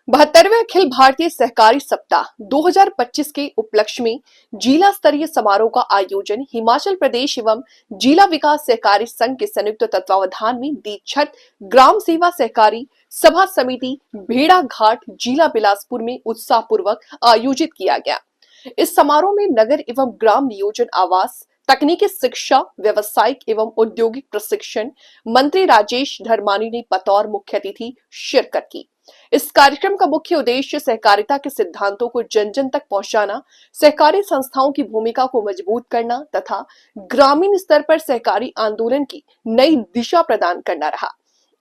72वें अखिल भारतीय सहकारी सप्ताह 2025 के उपलक्ष्य में जिला स्तरीय समारोह का आयोजन हिमाचल प्रदेश एवं जिला विकास सहकारी संघ के संयुक्त तत्वावधान में दीक्षित ग्राम सेवा सहकारी सभा समिति भेड़ाघाट जिला बिलासपुर में उत्साहपूर्वक आयोजित किया गया। इस समारोह में नगर एवं ग्राम नियोजन आवास, तकनीकी शिक्षा, व्यवसायिक एवं औद्योगिक प्रशिक्षण मंत्री राजेश धर्मानी ने बतौर मुख्य अतिथि शिरकत की। इस कार्यक्रम का मुख्य उद्देश्य सहकारिता के सिद्धांतों को जन जन तक पहुंचाना, सहकारी संस्थाओं की भूमिका को मजबूत करना तथा ग्रामीण स्तर पर सहकारी आंदोलन की नई दिशा प्रदान करना रहा।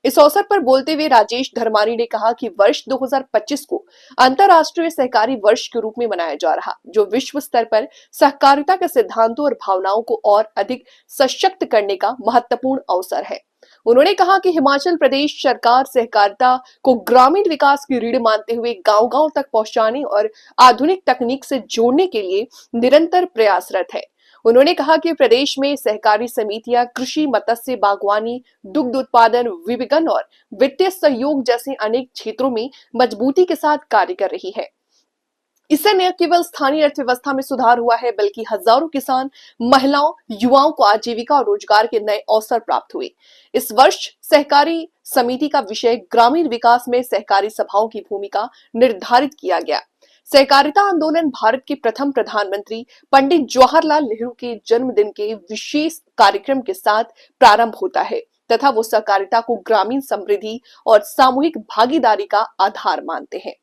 इस अवसर पर बोलते हुए राजेश धर्मानी ने कहा कि वर्ष 2025 को अंतर्राष्ट्रीय सहकारी वर्ष के रूप में मनाया जा रहा, जो विश्व स्तर पर सहकारिता के सिद्धांतों और भावनाओं को और अधिक सशक्त करने का महत्वपूर्ण अवसर है। उन्होंने कहा कि हिमाचल प्रदेश सरकार सहकारिता को ग्रामीण विकास की रीढ़ मानते हुए गांव-गांव तक पहुंचाने और आधुनिक तकनीक से जोड़ने के लिए निरंतर प्रयासरत है। उन्होंने कहा कि प्रदेश में सहकारी समितियां कृषि, मत्स्य, बागवानी, दुग्ध उत्पादन, विपणन और वित्तीय सहयोग जैसे अनेक क्षेत्रों में मजबूती के साथ कार्य कर रही है। इससे न केवल स्थानीय अर्थव्यवस्था में सुधार हुआ है, बल्कि हजारों किसान, महिलाओं, युवाओं को आजीविका और रोजगार के नए अवसर प्राप्त हुए। इस वर्ष सहकारी समिति का विषय ग्रामीण विकास में सहकारी सभाओं की भूमिका निर्धारित किया गया। सहकारिता आंदोलन भारत के प्रथम प्रधानमंत्री पंडित जवाहरलाल नेहरू के जन्मदिन के विशेष कार्यक्रम के साथ प्रारंभ होता है तथा वो सहकारिता को ग्रामीण समृद्धि और सामूहिक भागीदारी का आधार मानते हैं।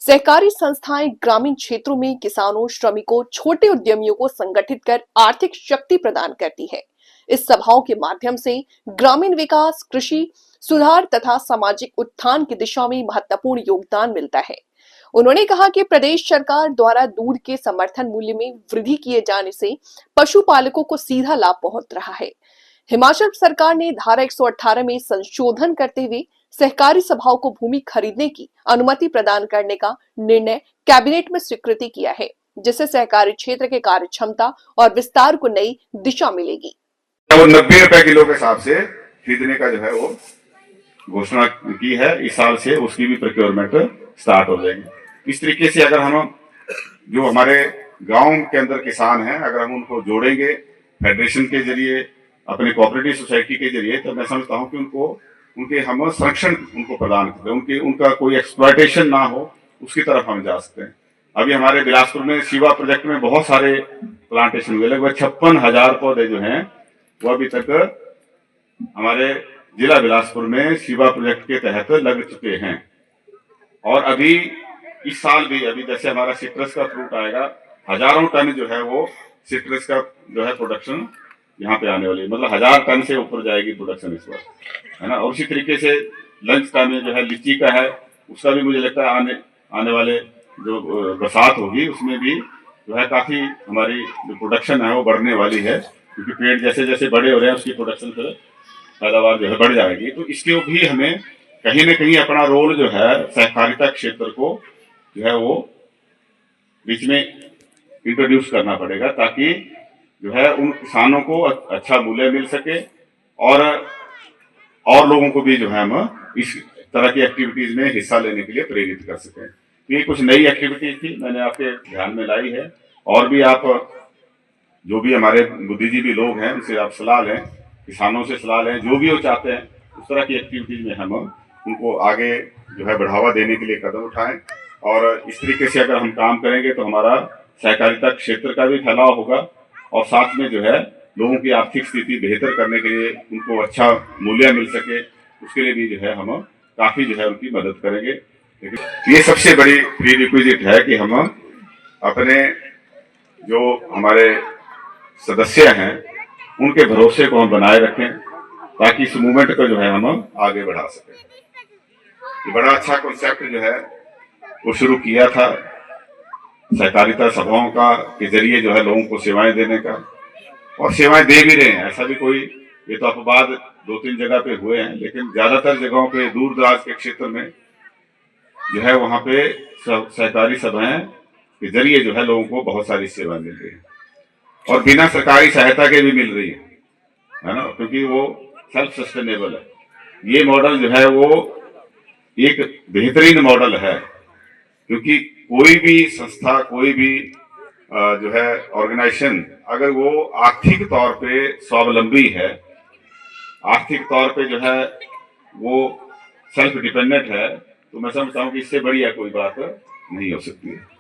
सहकारी संस्थाएं ग्रामीण क्षेत्रों में किसानों, श्रमिकों, छोटे उद्यमियों को संगठित कर आर्थिक शक्ति प्रदान करती है। इस सभाओं के माध्यम से ग्रामीण विकास, कृषि सुधार तथा सामाजिक उत्थान की दिशा में महत्वपूर्ण योगदान मिलता है। उन्होंने कहा कि प्रदेश सरकार द्वारा दूध के समर्थन मूल्य में वृद्धि किए जाने से पशुपालकों को सीधा लाभ पहुंच रहा है। हिमाचल सरकार ने धारा 118 में संशोधन करते हुए सहकारी सभाओं को भूमि खरीदने की अनुमति प्रदान करने का निर्णय कैबिनेट में स्वीकृति किया है, जिससे सहकारी क्षेत्र के कार्य क्षमता और विस्तार को नई दिशा मिलेगी। 90 रुपए किलो के हिसाब से खरीदने का जो है वो घोषणा की है। इस साल से उसकी भी प्रोक्योरमेंट स्टार्ट हो जाएगी। इस तरीके से अगर हम जो हमारे गांव के अंदर किसान हैं, अगर हम उनको जोड़ेंगे फेडरेशन के जरिए, अपने कोऑपरेटिव सोसाइटी के जरिए, तो मैं समझता हूं कि उनके हम संरक्षण उनको प्रदान करते हैं, उनका कोई एक्सप्लॉयटेशन ना हो, उसकी तरफ हम जा सकते हैं। अभी हमारे बिलासपुर में शिवा प्रोजेक्ट में बहुत सारे प्लांटेशन हुए, लगभग 56,000 पौधे जो हैं वो अभी तक हमारे जिला बिलासपुर में शिवा प्रोजेक्ट के तहत लग चुके हैं। और अभी इस साल भी अभी जैसे हमारा सिट्रस का फ्रूट आएगा, हजारों टन जो है वो सिट्रस का जो है प्रोडक्शन यहाँ पे आने वाली, मतलब 1000 टन से ऊपर जाएगी प्रोडक्शन इस बार, है ना। और उसी तरीके से लंच का में जो है लीची का है, उसका भी मुझे लगता है आने वाले जो बरसात होगी उसमें भी जो है काफी हमारी जो प्रोडक्शन है वो बढ़ने वाली है, क्योंकि पेड़ जैसे जैसे बड़े हो रहे हैं उसकी प्रोडक्शन फिर पैदावार जो है बढ़ जाएगी। तो इसके भी हमें कहीं ना कहीं अपना रोल जो है सहकारिता क्षेत्र को जो है वो बीच में इंट्रोड्यूस करना पड़ेगा, ताकि जो है उन किसानों को अच्छा मूल्य मिल सके और लोगों को भी जो है हम इस तरह की एक्टिविटीज में हिस्सा लेने के लिए प्रेरित कर सकें। तो ये कुछ नई एक्टिविटीज थी, मैंने आपके ध्यान में लाई है। और भी आप जो भी हमारे बुद्धिजीवी लोग हैं उनसे आप सलाह लें, किसानों से सलाह लें, जो भी वो चाहते हैं उस तरह की एक्टिविटीज में हम उनको आगे जो है बढ़ावा देने के लिए कदम उठाएं। और इस तरीके से अगर हम काम करेंगे तो हमारा सहकारिता क्षेत्र का भी फैलाव होगा और साथ में जो है लोगों की आर्थिक स्थिति बेहतर करने के लिए, उनको अच्छा मूल्य मिल सके, उसके लिए भी जो है हम काफी जो है उनकी मदद करेंगे। ये सबसे बड़ी प्रीरिक्विजिट है कि हम अपने जो हमारे सदस्य हैं उनके भरोसे को हम बनाए रखें, ताकि इस मूवमेंट को जो है हम आगे बढ़ा सकें। ये बड़ा अच्छा कॉन्सेप्ट जो है वो शुरू किया था सहकारिता सभाओं का के जरिए जो है लोगों को सेवाएं देने का, और सेवाएं दे भी रहे हैं। ऐसा भी कोई ये तो अपवाद 2-3 जगह पे हुए हैं, लेकिन ज्यादातर जगहों पे दूर दराज के क्षेत्र में जो है वहां पे सहकारी सभाएं के जरिए जो है लोगों को बहुत सारी सेवाएं मिल रही है और बिना सरकारी सहायता के भी मिल रही है ना, क्योंकि वो सेल्फ सस्टेनेबल है। ये मॉडल जो है वो एक बेहतरीन मॉडल है क्योंकि कोई भी संस्था, कोई भी जो है ऑर्गेनाइजेशन, अगर वो आर्थिक तौर पे स्वावलंबी है, आर्थिक तौर पे जो है वो सेल्फ डिपेंडेंट है, तो मैं समझता हूँ कि इससे बढ़िया कोई बात नहीं हो सकती है।